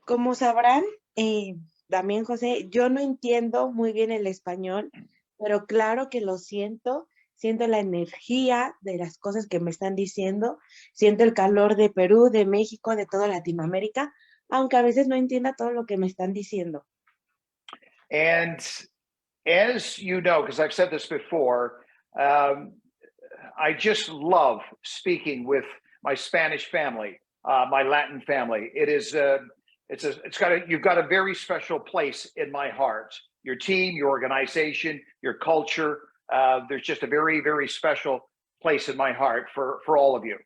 Como sabrán, también José, yo no entiendo muy bien el español, pero claro que lo siento, siento la energía de las cosas que me están diciendo, siento el calor de Perú, de México, de toda Latinoamérica, aunque a veces no entienda todo lo que me están diciendo. And as you know, because I've said this before, um, I just love speaking with my Spanish family, my Latin family. You've got a very special place in my heart. Your team, your organization, your culture. There's just a very, very special place in my heart for all of you.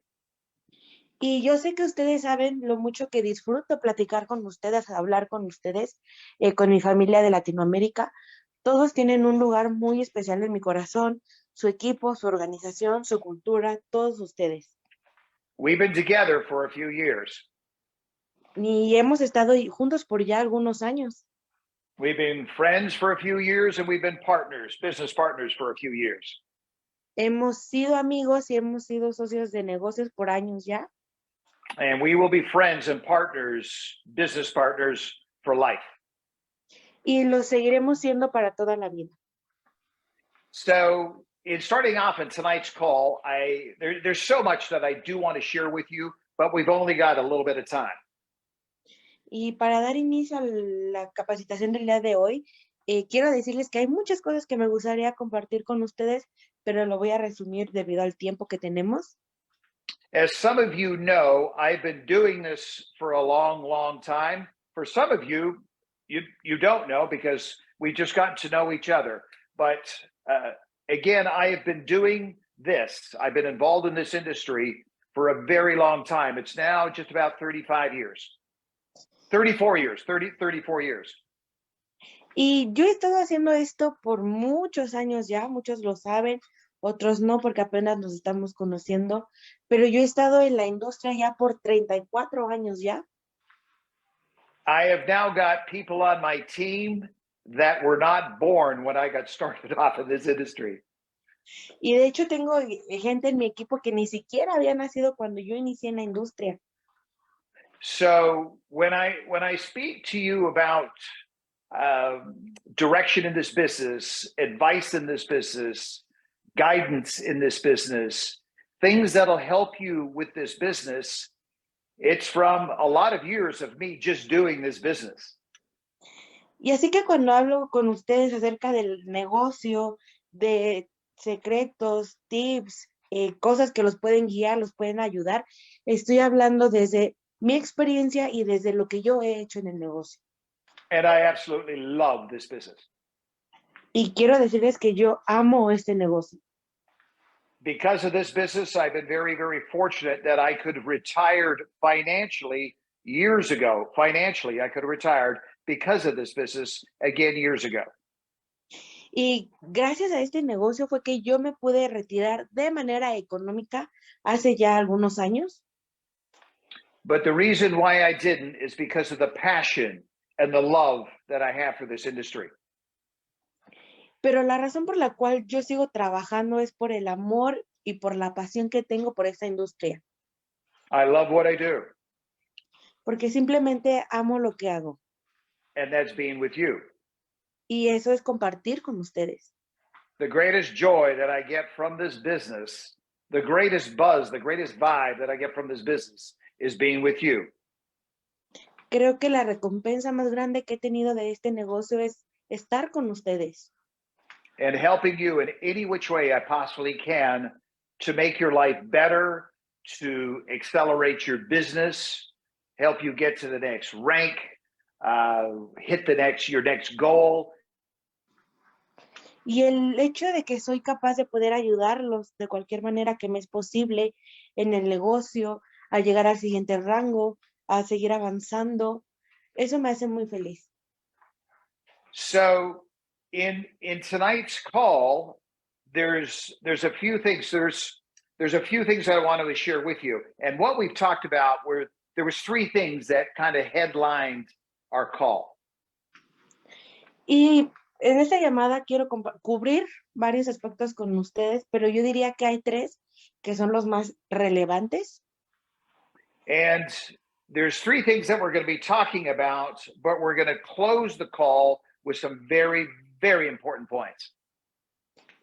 Y yo sé que ustedes saben lo mucho que disfruto platicar con ustedes, hablar con ustedes, con mi familia de Latinoamérica. Todos tienen un lugar muy especial en mi corazón, su equipo, su organización, su cultura, todos ustedes. We've been together for a few years. Y hemos estado juntos por ya algunos años. We've been friends for a few years and we've been partners, business partners for a few years. Hemos sido amigos y hemos sido socios de negocios por años ya. And we will be friends and partners, business partners for life. Y lo seguiremos siendo para toda la vida. So, in starting off in tonight's call, there's so much that I do want to share with you, but we've only got a little bit of time. Y para dar inicio a la capacitación del día de hoy, quiero decirles que hay muchas cosas que me gustaría compartir con ustedes, pero lo voy a resumir debido al tiempo que tenemos. As some of you know, I've been doing this for a long, long time. For some of you, you don't know because we just got to know each other. But again, I have been doing this. I've been involved in this industry for a very long time. It's now just about 35 years. 34 years, 34 years. Y yo he estado haciendo esto por muchos años ya, muchos lo saben, otros no porque apenas nos estamos conociendo, pero yo he estado en la industria ya por 34 años ya. I have now got people on my team that were not born when I got started off in this industry. Y de hecho tengo gente en mi equipo que ni siquiera había nacido cuando yo inicié en la industria. So when I speak to you about direction in this business, advice in this business, guidance in this business, things that'll help you with this business, it's from a lot of years of me just doing this business. Y así que cuando hablo con ustedes acerca del negocio, de secretos, tips, cosas que los pueden guiar, los pueden ayudar, estoy hablando desde mi experiencia y desde lo que yo he hecho en el negocio. And I absolutely love this business. Y quiero decirles que yo amo este negocio. Because of this business, I've been very, very fortunate that I could have retired financially years ago. Financially, I could have retired because of this business again years ago. Y gracias a este negocio fue que yo me pude retirar de manera económica hace ya algunos años. But the reason why I didn't is because of the passion and the love that I have for this industry. Pero la razón por la cual yo sigo trabajando es por el amor y por la pasión que tengo por esta industria. I love what I do, Porque simplemente amo lo que hago. and that's being with you. Y eso es compartir con ustedes. The greatest joy that I get from this business, the greatest buzz, the greatest vibe that I get from this business is being with you. Creo que la recompensa más grande que he tenido de este negocio es estar con ustedes. And helping you in any which way I possibly can to make your life better, to accelerate your business, help you get to the next rank, hit your next goal. Y el hecho de que soy capaz de poder ayudarlos de cualquier manera que me es posible en el negocio, a llegar al siguiente rango, a seguir avanzando, eso me hace muy feliz. So in tonight's call, there's a few things. There's a few things I wanted to share with you. And what we've talked about there was three things that kind of headlined our call. Y en esta llamada quiero cubrir varios aspectos con ustedes, pero yo diría que hay tres que son los más relevantes. And there's three things that we're going to be talking about, but we're going to close the call with some very, very important points.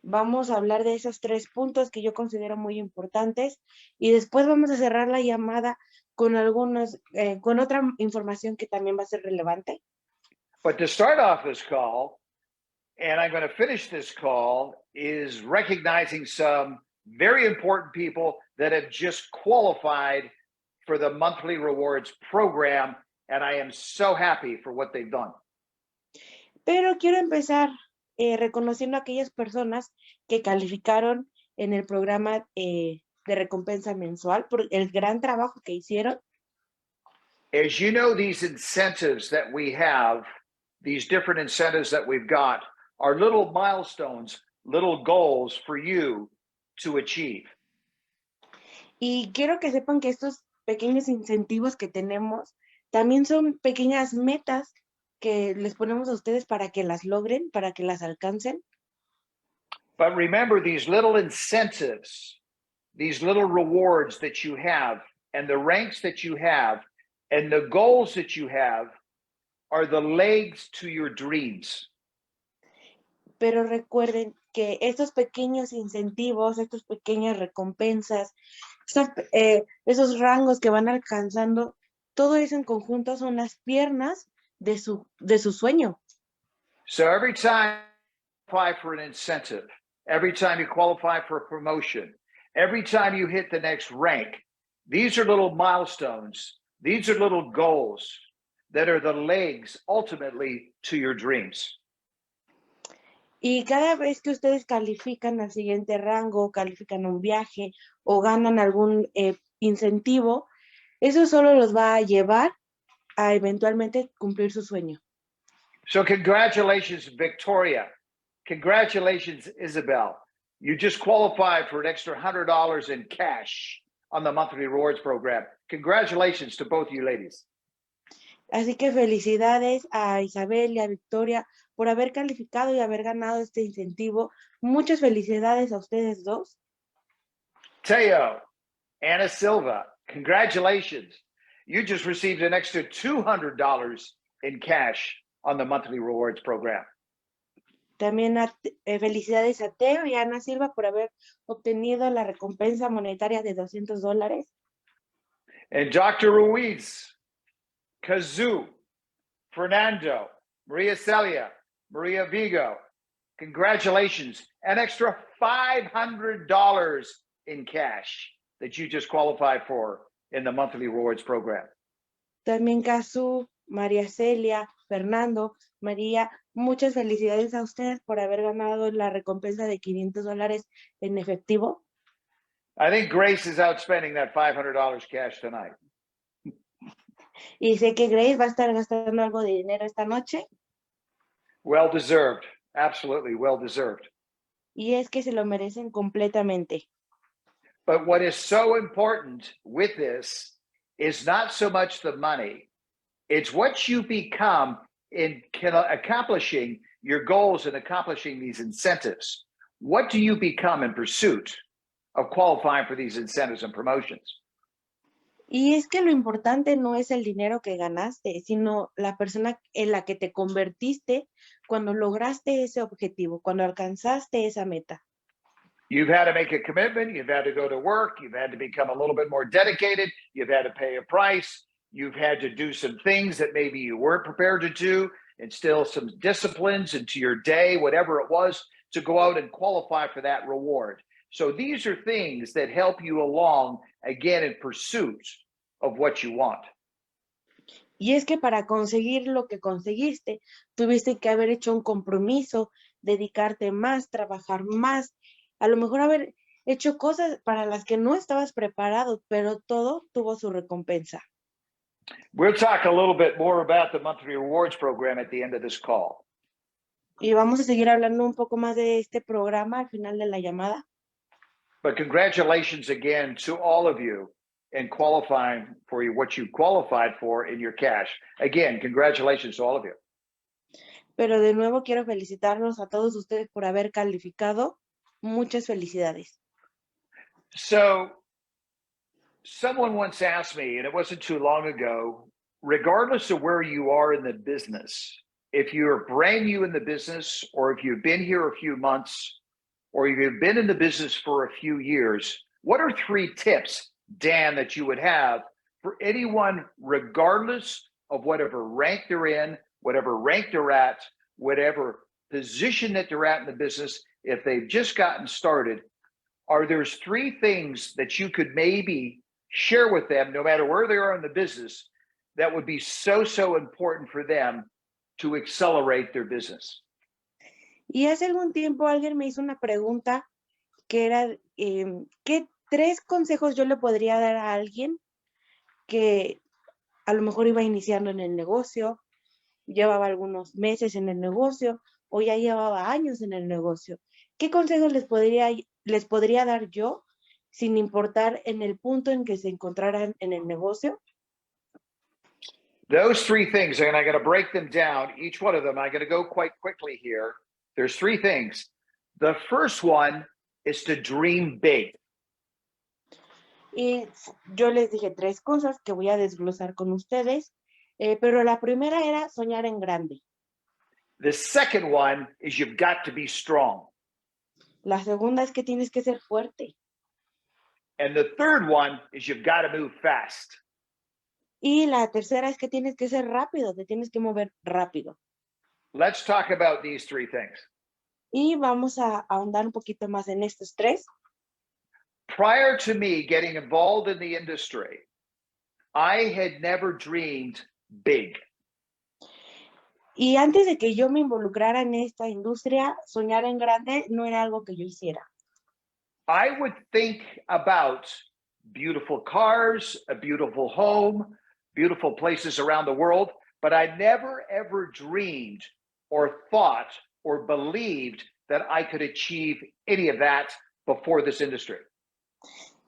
Vamos a hablar de esos 3 puntos que yo considero muy importantes y después vamos a cerrar la llamada con con otra información que también va a ser relevante. But to start off this call, and I'm going to finish this call, is recognizing some very important people that have just qualified for the monthly rewards program, and I am so happy for what they've done. Pero quiero empezar reconociendo a aquellas personas que calificaron en el programa de recompensa mensual por el gran trabajo que hicieron. As you know, these incentives that we have, these different incentives that we've got, are little milestones, little goals for you to achieve. Y quiero que sepan que estos pequeños incentivos que tenemos también son pequeñas metas que les ponemos a ustedes para que las logren, para que las alcancen. But remember, these little incentives, these little rewards that you have, and the ranks that you have, and the goals that you have are the legs to your dreams. Pero recuerden que estos pequeños incentivos, estas pequeñas recompensas, esos rangos que van alcanzando, todo eso en conjunto son las piernas de su sueño. So every time you qualify for an incentive, every time you qualify for a promotion, every time you hit the next rank, these are little milestones. These are little goals that are the legs ultimately to your dreams. Y cada vez que ustedes califican al siguiente rango, califican un viaje o ganan algún incentivo, eso solo los va a llevar a eventualmente cumplir su sueño. So congratulations, Victoria. Congratulations, Isabel. You just qualified for an extra $100 in cash on the monthly rewards program. Congratulations to both you ladies. Así que felicidades a Isabel y a Victoria por haber calificado y haber ganado este incentivo. Muchas felicidades a ustedes dos. Teo, Ana Silva, congratulations. You just received an extra $200 in cash on the monthly rewards program. También felicidades a Teo y a Ana Silva por haber obtenido la recompensa monetaria de $200. And Dr. Ruiz, Kazoo, Fernando, Maria Celia, Maria Vigo, congratulations. An extra $500 in cash that you just qualified for in the monthly rewards program. También Kazoo, María Celia, Fernando, María, muchas felicidades a ustedes por haber ganado la recompensa de $500 en efectivo. I think Grace is outspending that $500 cash tonight. Y sé que Grace va a estar gastando algo de dinero esta noche. Well deserved. Absolutely well deserved. Y es que se lo merecen completamente. But what is so important with this is not so much the money. It's what you become in accomplishing your goals and accomplishing these incentives. What do you become in pursuit of qualifying for these incentives and promotions? Y es que lo importante no es el dinero que ganaste, sino la persona en la que te convertiste cuando lograste ese objetivo, cuando alcanzaste esa meta. You've had to make a commitment. You've had to go to work. You've had to become a little bit more dedicated. You've had to pay a price. You've had to do some things that maybe you weren't prepared to do, instill some disciplines into your day, whatever it was, to go out and qualify for that reward. So these are things that help you along, again, in pursuit of what you want. Y es que para conseguir lo que conseguiste, tuviste que haber hecho un compromiso, dedicarte más, trabajar más, a lo mejor haber hecho cosas para las que no estabas preparado, pero todo tuvo su recompensa. We'll talk a little bit more about the monthly rewards program at the end of this call. Y vamos a seguir hablando un poco más de este programa al final de la llamada. But congratulations again to all of you in qualifying for what you qualified for in your cash. Again, congratulations to all of you. Pero de nuevo quiero felicitarlos a todos ustedes por haber calificado. Muchas felicidades. So Someone once asked me, and it wasn't too long ago, regardless of where you are in the business, if you're brand new in the business, or if you've been here a few months, or you've been in the business for a few years, what are 3 tips, Dan, that you would have for anyone, regardless of whatever rank they're in, whatever rank they're at, whatever position that they're at in the business, if they've just gotten started? Are there's 3 things that you could maybe share with them, no matter where they are in the business, that would be so important for them to accelerate their business? Y hace algún tiempo alguien me hizo una pregunta que era, ¿qué 3 consejos yo le podría dar a alguien que a lo mejor iba iniciando en el negocio, llevaba algunos meses en el negocio o ya llevaba años en el negocio? ¿Qué consejos les podría dar yo sin importar en el punto en que se encontraran en el negocio? Those 3 things, and I'm going to break them down, each one of them. I'm going to go quite quickly here. There's 3 things. The first one is to dream big. Y yo les dije 3 cosas que voy a desglosar con ustedes, pero la primera era soñar en grande. The second one is you've got to be strong. La segunda es que tienes que ser fuerte. And the third one is you've got to move fast. Y la tercera es que tienes que ser rápido, te tienes que mover rápido. Let's talk about these 3 things. Y vamos a ahondar un poquito más en estos 3. Prior to me getting involved in the industry, I had never dreamed big. Y antes de que yo me involucrara en esta industria, soñar en grande no era algo que yo hiciera. I would think about beautiful cars, a beautiful home, beautiful places around the world, but I never ever dreamed or thought or believed that I could achieve any of that before this industry.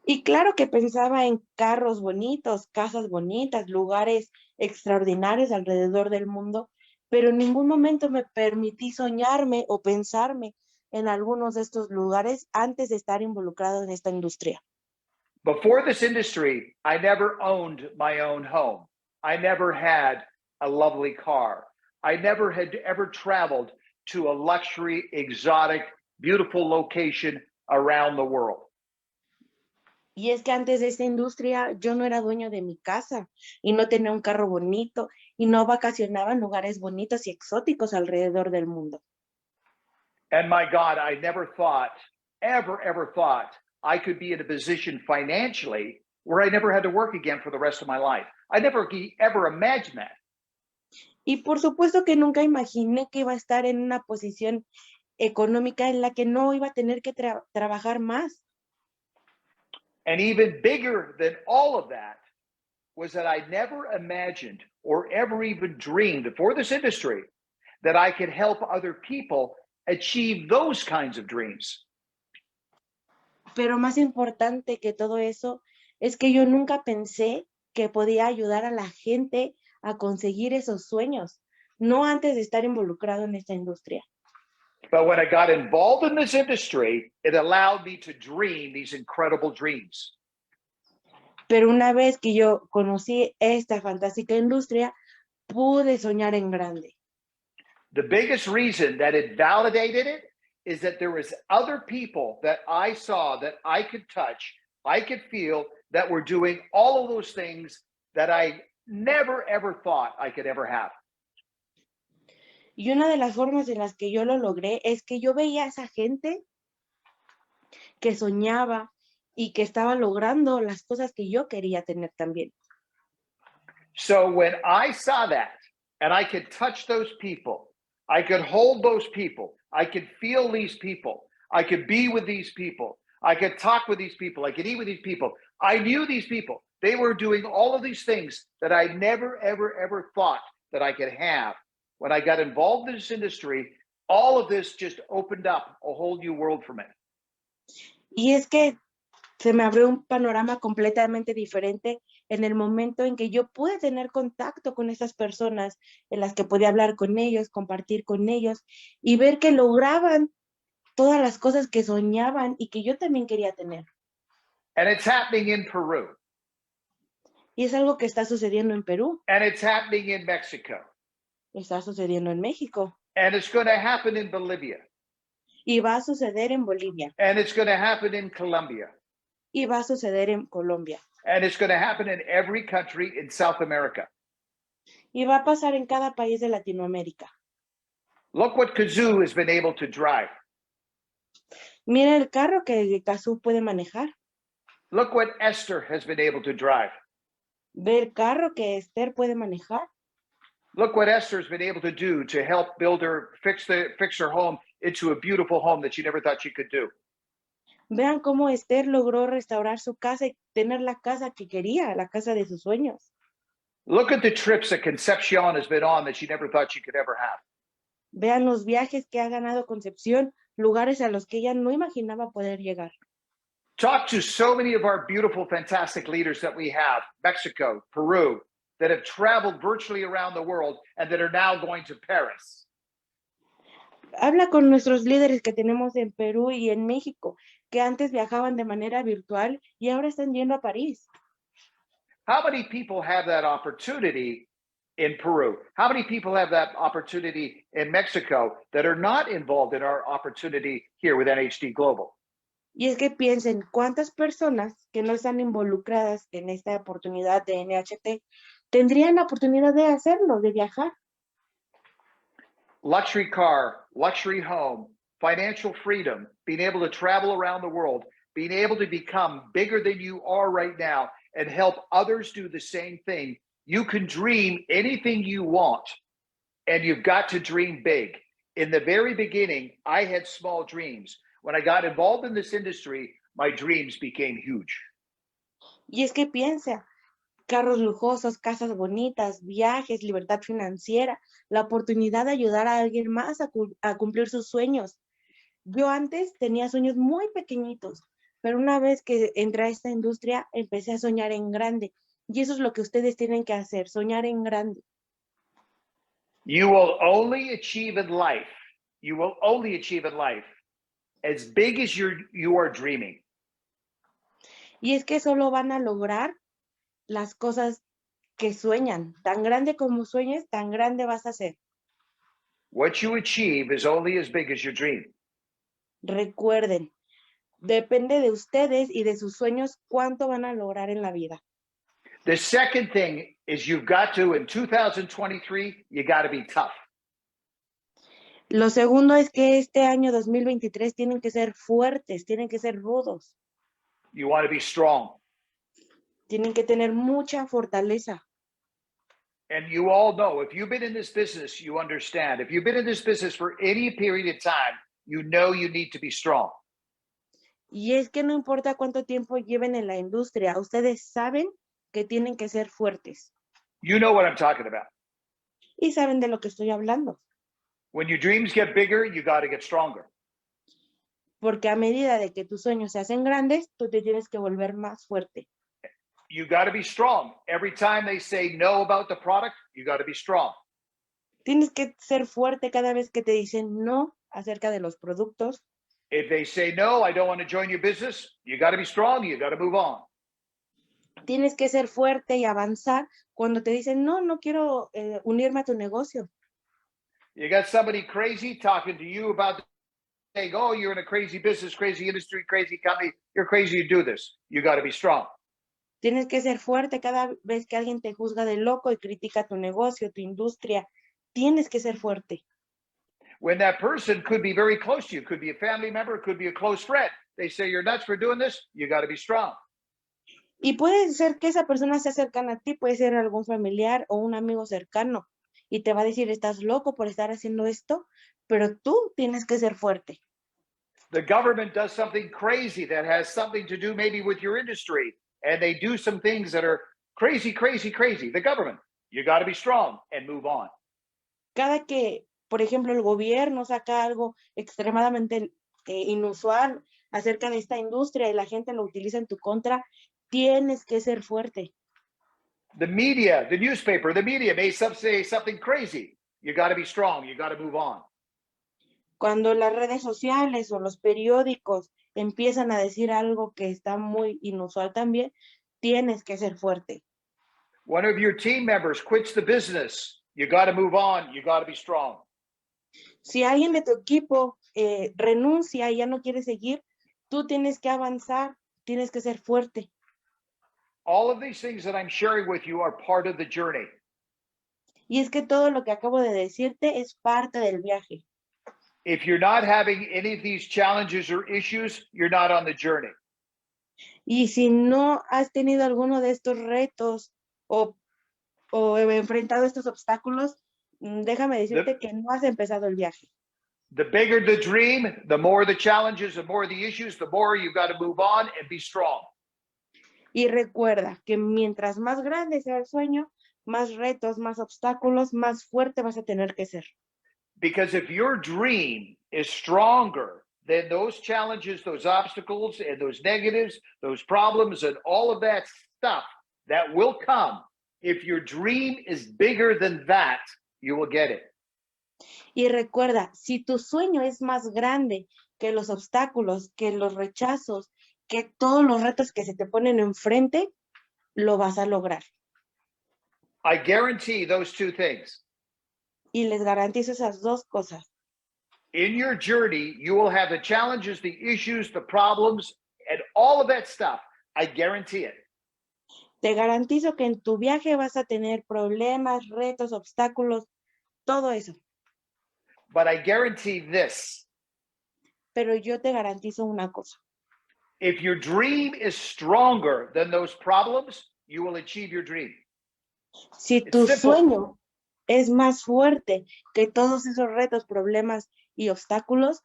Y claro que pensaba en carros bonitos, casas bonitas, lugares extraordinarios alrededor del mundo, pero en ningún momento me permití soñarme o pensarme en algunos de estos lugares antes de estar involucrado en esta industria. Before this industry, I never owned my own home. I never had a lovely car. I never had ever traveled to a luxury, exotic, beautiful location around the world. Y es que antes de esta industria yo no era dueño de mi casa y no tenía un carro bonito y no vacacionaba en lugares bonitos y exóticos alrededor del mundo. And my God, I never thought, ever thought I could be in a position financially where I never had to work again for the rest of my life. I never ever imagined that. Y por supuesto que nunca imaginé que iba a estar en una posición económica en la que no iba a tener que trabajar más. And even bigger than all of that was that I never imagined or ever even dreamed before this industry that I could help other people achieve those kinds of dreams. Pero más importante que todo eso es que yo nunca pensé que podía ayudar a la gente a conseguir esos sueños, no antes de estar involucrado en esta industria. But when I got involved in this industry, it allowed me to dream these incredible dreams. Pero una vez que yo conocí esta fantástica industria, pude soñar en grande. The biggest reason that it validated it is that there was other people that I saw that I could touch, I could feel, that were doing all of those things that I never ever thought I could ever have. Y una de las formas en las que yo lo logré es que yo veía a esa gente que soñaba y que estaba logrando las cosas que yo quería tener también. So when I saw that and I could touch those people, I could hold those people, I could feel these people, I could be with these people, I could talk with these people, I could eat with these people. I knew these people. They were doing all of these things that I never, ever thought that I could have. When I got involved in this industry, all of this just opened up a whole new world for me. Y es que se me abrió un panorama completamente diferente en el momento en que yo pude tener contacto con esas personas, en las que podía hablar con ellos, compartir con ellos y ver que lograban todas las cosas que soñaban y que yo también quería tener. And it's happening in Peru. Y es algo que está sucediendo en Perú, and it's happening in Mexico, está sucediendo en México and it's going to happen in Bolivia, y va a suceder en Bolivia and it's going to happen in Colombia, y va a suceder en Colombia and it's going to happen in every country in South America. y va a pasar en cada país de Latinoamérica. Look what Kazoo has been able to drive. Mira el carro que Cazú puede manejar. Look what Esther has been able to drive. Ve el carro que Esther puede manejar. Look what Esther's been able to do to help build her, fix her home into a beautiful home that she never thought she could do. Vean cómo Esther logró restaurar su casa y tener la casa que quería, la casa de sus sueños. Look at the trips that Concepcion has been on that she never thought she could ever have. Vean los viajes que ha ganado Concepción, lugares a los que ella no imaginaba poder llegar. Talk to so many of our beautiful, fantastic leaders that we have, Mexico, Peru, that have traveled virtually around the world and that are now going to Paris. Habla con nuestros líderes que tenemos en Perú y en México, que antes viajaban de manera virtual y ahora están yendo a París. How many people have that opportunity in Peru? How many people have that opportunity in Mexico that are not involved in our opportunity here with NHD Global? Y es que piensen cuántas personas que no están involucradas en esta oportunidad de NHT tendrían la oportunidad de hacerlo, de viajar. Luxury car, luxury home, financial freedom, being able to travel around the world, being able to become bigger than you are right now and help others do the same thing. You can dream anything you want, and you've got to dream big. In the very beginning, I had small dreams. When I got involved in this industry, my dreams became huge. Y es que piensa, carros lujosos, casas bonitas, viajes, libertad financiera, la oportunidad de ayudar a alguien más a cumplir sus sueños. Yo antes tenía sueños muy pequeñitos, pero una vez que entré a esta industria, empecé a soñar en grande. Y eso es lo que ustedes tienen que hacer, soñar en grande. You will only achieve in life, you will only achieve in life as big as you are dreaming. Y es que solo van a lograr las cosas que sueñan. Tan grande como sueñes, tan grande vas a ser. What you achieve is only as big as your dream. Recuerden, depende de ustedes y de sus sueños cuánto van a lograr en la vida. The second thing is you've got to, in 2023, you got to be tough. Lo segundo es que este año 2023 tienen que ser fuertes, tienen que ser rudos, You want to be strong. tienen que tener mucha fortaleza. And you all know, if you've been in this business, you understand. If you've been in this business for any period of time, you know you need to be strong. Y es que no importa cuánto tiempo lleven en la industria, ustedes saben que tienen que ser fuertes You know what I'm talking about. y saben de lo que estoy hablando. When your dreams get bigger, you got to get stronger. Porque a medida de que tus sueños se hacen grandes, tú te tienes que volver más fuerte. You got to be strong. Every time they say no about the product, you got to be strong. Tienes que ser fuerte cada vez que te dicen no acerca de los productos. If they say no, I don't want to join your business, you got to be strong. You got to move on. Tienes que ser fuerte y avanzar cuando te dicen no, no quiero unirme a tu negocio. You got somebody crazy talking to you about saying, oh, you're in a crazy business, crazy industry, crazy company. You're crazy to do this. You got to be strong. Tienes que ser fuerte cada vez que alguien te juzga de loco y critica tu negocio, tu industria. Tienes que ser fuerte. When that person could be very close to you, could be a family member, could be a close friend. They say you're nuts for doing this. You got to be strong. Y puede ser que esa persona sea cercana a ti, puede ser algún familiar o un amigo cercano. Y te va a decir, estás loco por estar haciendo esto, pero tú tienes que ser fuerte. The government does something crazy that has something to do maybe with your industry, and they do some things that are crazy, crazy, crazy. The government, you got to be strong and move on. Cada que, por ejemplo, el gobierno saca algo extremadamente inusual acerca de esta industria y la gente lo utiliza en tu contra, tienes que ser fuerte. The media, the newspaper, the media may say something crazy. You got to be strong. You got to move on. Cuando las redes sociales o los periódicos empiezan a decir algo que está muy inusual también, tienes que ser fuerte. One of your team members quits the business. You got to move on. You got to be strong. Si alguien de tu equipo renuncia y ya no quiere seguir, tú tienes que avanzar, tienes que ser fuerte. All of these things that I'm sharing with you are part of the journey. Y es que todo lo que acabo de decirte es parte del viaje. If you're not having any of these challenges or issues, you're not on the journey. Y si no has tenido alguno de estos retos o enfrentado estos obstáculos, déjame decirte que no has empezado el viaje. The bigger the dream, the more the challenges, the more the issues, the more you've got to move on and be strong. Y recuerda que mientras más grande sea el sueño, más retos, más obstáculos, más fuerte vas a tener que ser. Because if your dream is stronger than those challenges, those obstacles, and those negatives, those problems, and all of that stuff that will come, if your dream is bigger than that, you will get it. Y recuerda, si tu sueño es más grande que los obstáculos, que los rechazos, que todos los retos que se te ponen enfrente, lo vas a lograr. I guarantee those two things. Y les garantizo esas dos cosas. In your journey, you will have the challenges, the issues, the problems, and all of that stuff. I guarantee it. Te garantizo que en tu viaje vas a tener problemas, retos, obstáculos, todo eso. But I guarantee this. Pero yo te garantizo una cosa. If your dream is stronger than those problems, you will achieve your dream. Si tu sueño es más fuerte que todos esos retos, problemas y obstáculos,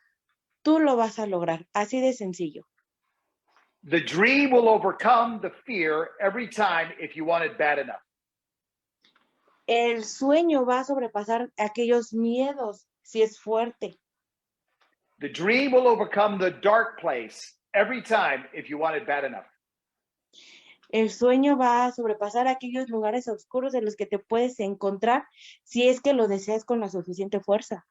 tú lo vas a lograr. Así de sencillo. The dream will overcome the fear every time if you want it bad enough. El sueño va a sobrepasar aquellos miedos si es fuerte. The dream will overcome the dark place every time if you want it bad enough. El sueño va a sobrepasar aquellos lugares oscuros en los que te puedes encontrar si es que lo deseas con la suficiente fuerza.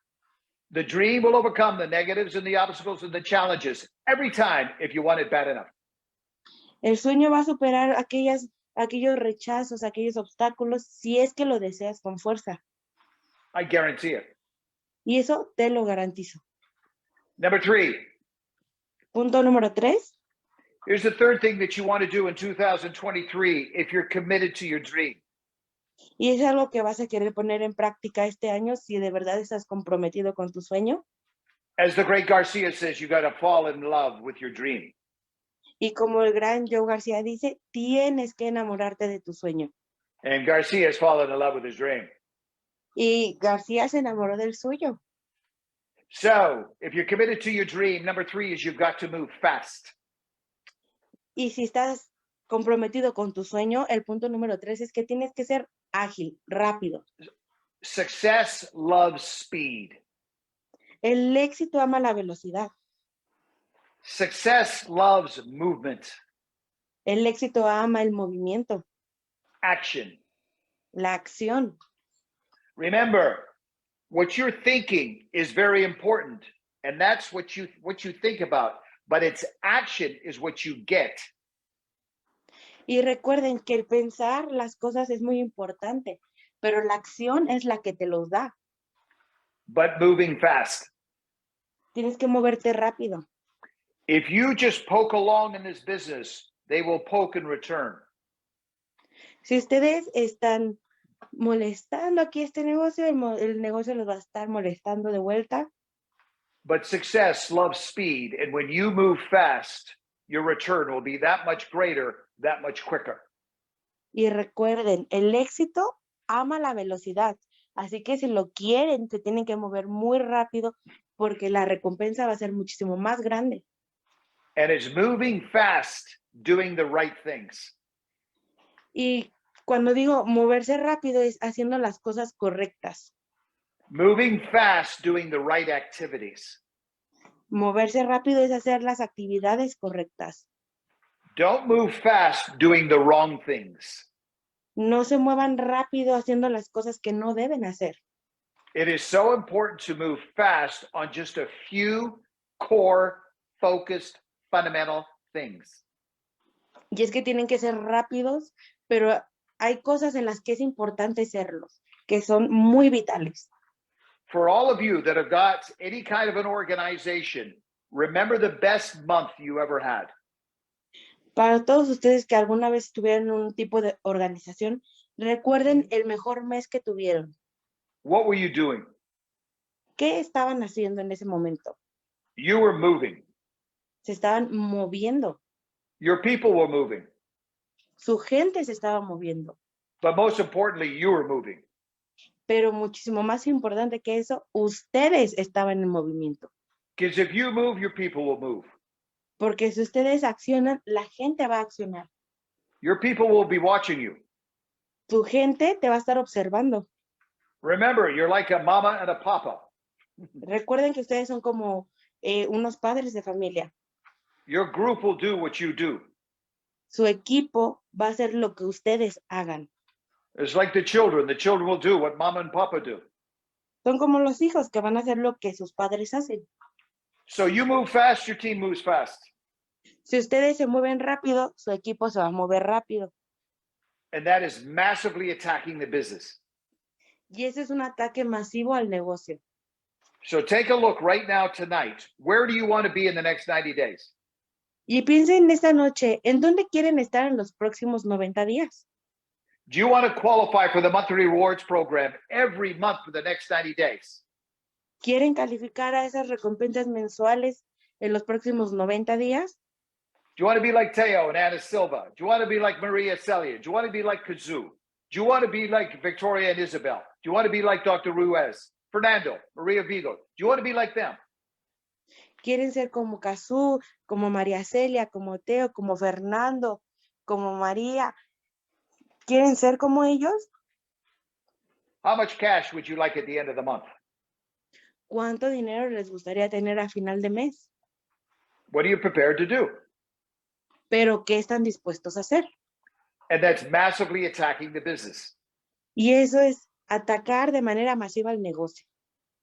The dream will overcome the negatives and the obstacles and the challenges every time if you want it bad enough. El sueño va a superar aquellos rechazos, aquellos obstáculos si es que lo deseas con fuerza. I guarantee it. Y eso te lo garantizo. Number 3. Punto número 3. Here's the third thing that you want to do in 2023 if you're committed to your dream. Y es algo que vas a querer poner en práctica este año si de verdad estás comprometido con tu sueño. As the great Garcia says, you got to fall in love with your dream. Y como el gran Joe García dice, tienes que enamorarte de tu sueño. And Garcia has fallen in love with his dream. Y García se enamoró del suyo. So, if you're committed to your dream, number 3 is you've got to move fast. Y si estás comprometido con tu sueño, el punto número 3 es que tienes que ser ágil, rápido. Success loves speed. El éxito ama la velocidad. Success loves movement. El éxito ama el movimiento, Action. la acción. Remember, what you're thinking is very important, and that's what you think about, but it's action is what you get. Y recuerden que el pensar las cosas es muy importante, pero la acción es la que te los da. But moving fast. Tienes que moverte rápido. If you just poke along in this business, they will poke in return. Si ustedes están molestando aquí este negocio, el negocio los va a estar molestando de vuelta. But success loves speed, and when you move fast, your return will be that much greater, that much quicker. Y recuerden, el éxito ama la velocidad, así que si lo quieren, se tienen que mover muy rápido porque la recompensa va a ser muchísimo más grande. And it's moving fast, doing the right things. Y cuando digo moverse rápido es haciendo las cosas correctas. Moving fast, doing the right activities. Moverse rápido es hacer las actividades correctas. Don't move fast doing the wrong things. No se muevan rápido haciendo las cosas que no deben hacer. It is so important to move fast on just a few core, focused, fundamental things. Y es que tienen que ser rápidos, pero hay cosas en las que es importante serlos, que son muy vitales. For all of you that have got any kind of an organization, remember the best month you ever had. Para todos ustedes que alguna vez tuvieron un tipo de organización, recuerden el mejor mes que tuvieron. What were you doing? ¿Qué estaban haciendo en ese momento? You were moving. Se estaban moviendo. Your people were moving. Su gente se estaba moviendo. But most importantly, you were moving. Pero muchísimo más importante que eso, ustedes estaban en movimiento. Because if you move, your people will move. Porque si ustedes accionan, la gente va a accionar. Your people will be watching you. Tu gente te va a estar observando. Remember, you're like a mama and a papa. Recuerden que ustedes son como unos padres de familia. Your group will do what you do. Su equipo va a hacer lo que ustedes hagan. It's like the children. The children will do what mama and papa do. Son como los hijos que van a hacer lo que sus padres hacen. So you move fast, your team moves fast. Si ustedes se mueven rápido, su equipo se va a mover rápido. And that is massively attacking the business. Y ese es un ataque masivo al negocio. So take a look right now tonight. Where do you want to be in the next 90 days? Y piensen esta noche, ¿en dónde quieren estar en los próximos 90 días? Do you want to qualify for the monthly rewards program every month for the next 90 days? ¿Quieren calificar a esas recompensas mensuales en los próximos 90 días? Do you want to be like Teo and Anna Silva? Do you want to be like Maria Celia? Do you want to be like Kazoo? Do you want to be like Victoria and Isabel? Do you want to be like Dr. Ruiz, Fernando, Maria Vigo? Do you want to be like them? ¿Quieren ser como Cazú, como María Celia, como Teo, como Fernando, como María? ¿Quieren ser como ellos? How much cash would you like at the end of the month? ¿Cuánto dinero les gustaría tener a final de mes? What are you prepared to do? Pero ¿qué están dispuestos a hacer? And that's massively attacking the business. Y eso es atacar de manera masiva al negocio.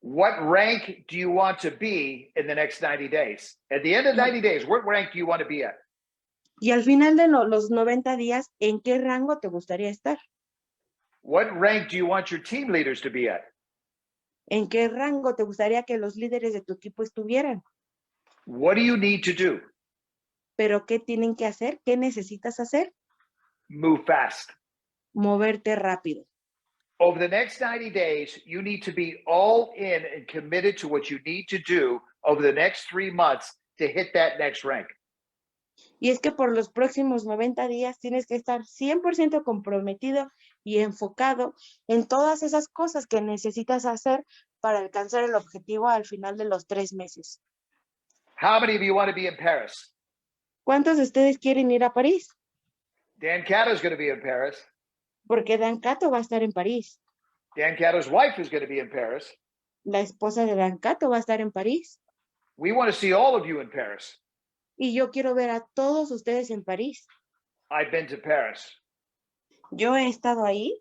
What rank do you want to be in the next 90 days? At the end of 90 days, what rank do you want to be at? Y al final de los 90 días, ¿en qué rango te gustaría estar? What rank do you want your team leaders to be at? ¿En qué rango te gustaría que los líderes de tu equipo estuvieran? What do you need to do? ¿Pero qué tienen que hacer? ¿Qué necesitas hacer? Move fast. Moverte rápido. Over the next 90 days, you need to be all in and committed to what you need to do over the next 3 months to hit that next rank. Y es que por los próximos 90 días tienes que estar 100% comprometido y enfocado en todas esas cosas que necesitas hacer para alcanzar el objetivo al final de los 3 meses. How many of you want to be in Paris? ¿Cuántos de ustedes quieren ir a París? Dan Cato is going to be in Paris. Porque Dan Cato va a estar en París. Dan Cato's wife is going to be in Paris. La esposa de Dan Cato va a estar en París. We want to see all of you in Paris. Y yo quiero ver a todos ustedes en París. I've been to Paris. Yo he estado ahí.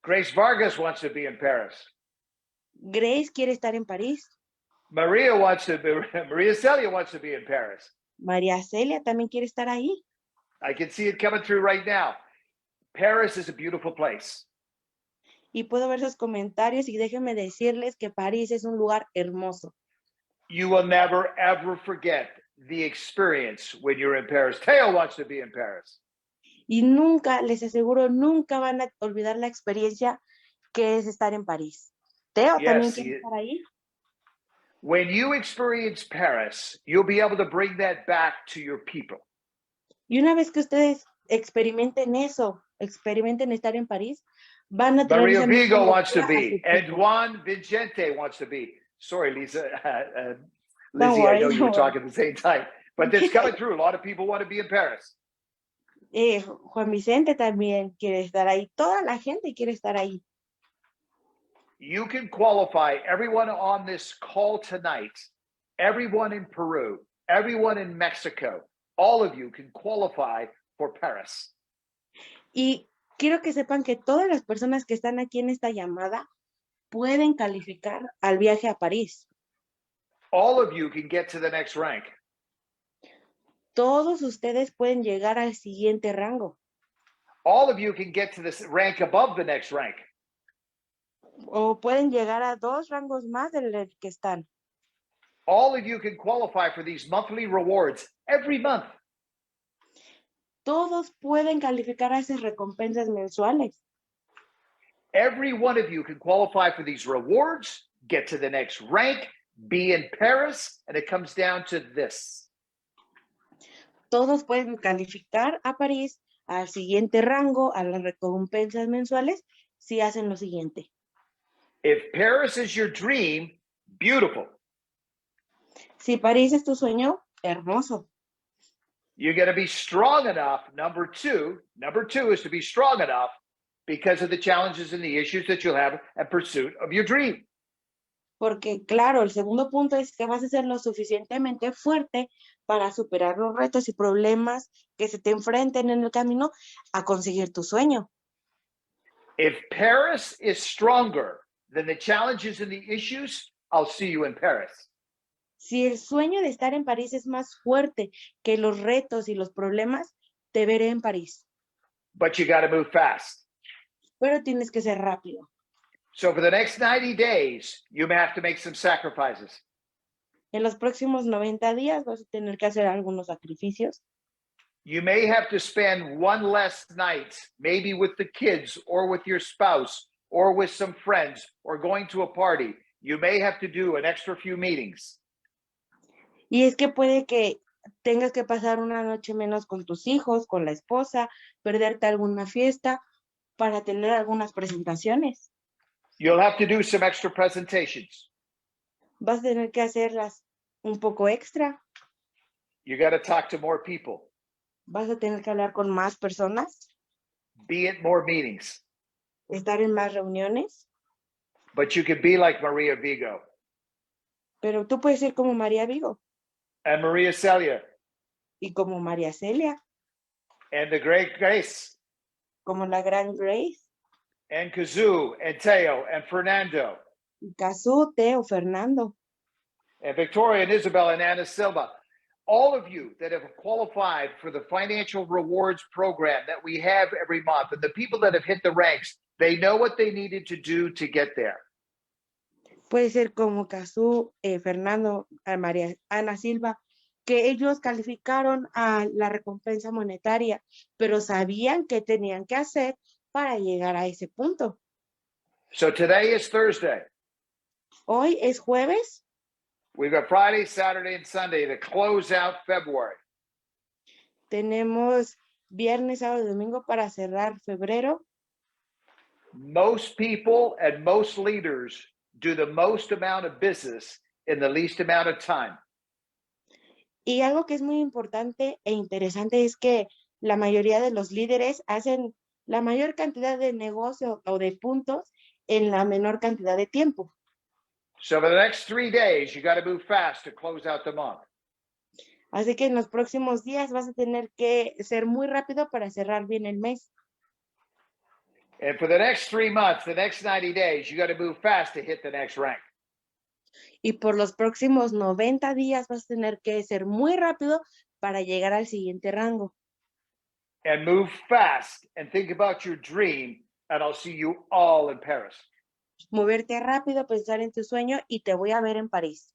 Grace Vargas wants to be in Paris. Grace quiere estar en París. Maria Celia wants to be in Paris. María Celia también quiere estar ahí. I can see it coming through right now. Paris is a beautiful place. Y puedo ver sus comentarios y déjenme decirles que París es un lugar hermoso. You will never, ever forget the experience when you're in Paris. Teo wants to be in Paris. Y nunca, les aseguro, nunca van a olvidar la experiencia que es estar en París. Teo también quiere estar ahí. When you experience Paris, you'll be able to bring that back to your people. Y una vez que ustedes experimenten eso, experimenten estar en París, van a tener Maria esa Vigo misma wants to locura a be, su and equipo. Juan Vicente wants to be. Sorry, Lisa. Don't Lizzie, worry, I know you don't were talking at the same time, but it's coming through. A lot of people want to be in Paris. Juan Vicente también quiere estar ahí. Toda la gente quiere estar ahí. You can qualify everyone on this call tonight, everyone in Peru, everyone in Mexico, all of you can qualify for Paris. Y quiero que sepan que todas las personas que están aquí en esta llamada pueden calificar al viaje a París. All of you can get to the next rank. Todos ustedes pueden llegar al siguiente rango. All of you can get to this rank above the next rank. O pueden llegar a 2 rangos más del que están. All of you can qualify for these monthly rewards every month. Todos pueden calificar a esas recompensas mensuales. Every one of you can qualify for these rewards, get to the next rank, be in Paris, and it comes down to this. Todos pueden calificar a París al siguiente rango, a las recompensas mensuales, si hacen lo siguiente. If Paris is your dream, beautiful. Si París es tu sueño, hermoso. You got to be strong enough. Number two is to be strong enough because of the challenges and the issues that you'll have in pursuit of your dream. Porque, claro, el segundo punto es que vas a ser lo suficientemente fuerte para superar los retos y problemas que se te enfrenten en el camino a conseguir tu sueño. If Paris is stronger than the challenges and the issues, I'll see you in Paris. Si el sueño de estar en París es más fuerte que los retos y los problemas, te veré en París. But you got to move fast. Pero tienes que ser rápido. So for the next 90 days, you may have to make some sacrifices. En los próximos 90 días vas a tener que hacer algunos sacrificios. You may have to spend one less night, maybe with the kids or with your spouse or with some friends or going to a party. You may have to do an extra few meetings. Y es que puede que tengas que pasar una noche menos con tus hijos, con la esposa, perderte alguna fiesta para tener algunas presentaciones. You'll have to do some extra presentations. Vas a tener que hacerlas un poco extra. You got to talk to more people. Vas a tener que hablar con más personas, Be at more meetings. estar en más reuniones. But you could be like Maria Vigo Pero tú puedes ser como María Vigo and Maria Celia y como María Celia, and the great Grace como la gran Grace, and Kazoo and Teo and Fernando y Cazú, Teo, Fernando. and Victoria and Isabel and Ana Silva. All of you that have qualified for the financial rewards program that we have every month, and the people that have hit the ranks, they know what they needed to do to get there. Puede ser como Cazú, Fernando, María Ana Silva, que ellos calificaron a la recompensa monetaria, pero sabían qué tenían que hacer para llegar a ese punto. So today is Thursday. Hoy es jueves. We've got Friday, Saturday, and Sunday to close out February. Tenemos viernes, sábado y domingo para cerrar febrero. Most people and most leaders do the most amount of business in the least amount of time. Y algo que es muy importante e interesante es que la mayoría de los líderes hacen la mayor cantidad de negocio o de puntos en la menor cantidad de tiempo. So for the next 3 days, you got to move fast to close out the month. Así que en los próximos días vas a tener que ser muy rápido para cerrar bien el mes. And for the next 3 months, the next 90 days, you got to move fast to hit the next rank. Y por los próximos 90 días vas a tener que ser muy rápido para llegar al siguiente rango. And move fast and think about your dream, and I'll see you all in Paris. Moverte rápido, pensar en tu sueño y te voy a ver en París.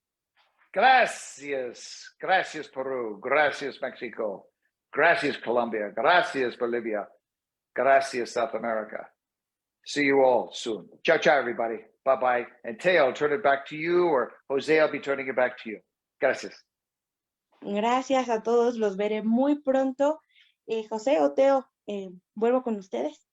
Gracias. Gracias, Peru. Gracias, Mexico. Gracias, Colombia. Gracias, Bolivia. Gracias, South America. See you all soon. Ciao, ciao, everybody. Bye-bye. And Teo, I'll turn it back to you, or Jose, I'll be turning it back to you. Gracias. Gracias a todos, los veré muy pronto. José o Teo, vuelvo con ustedes.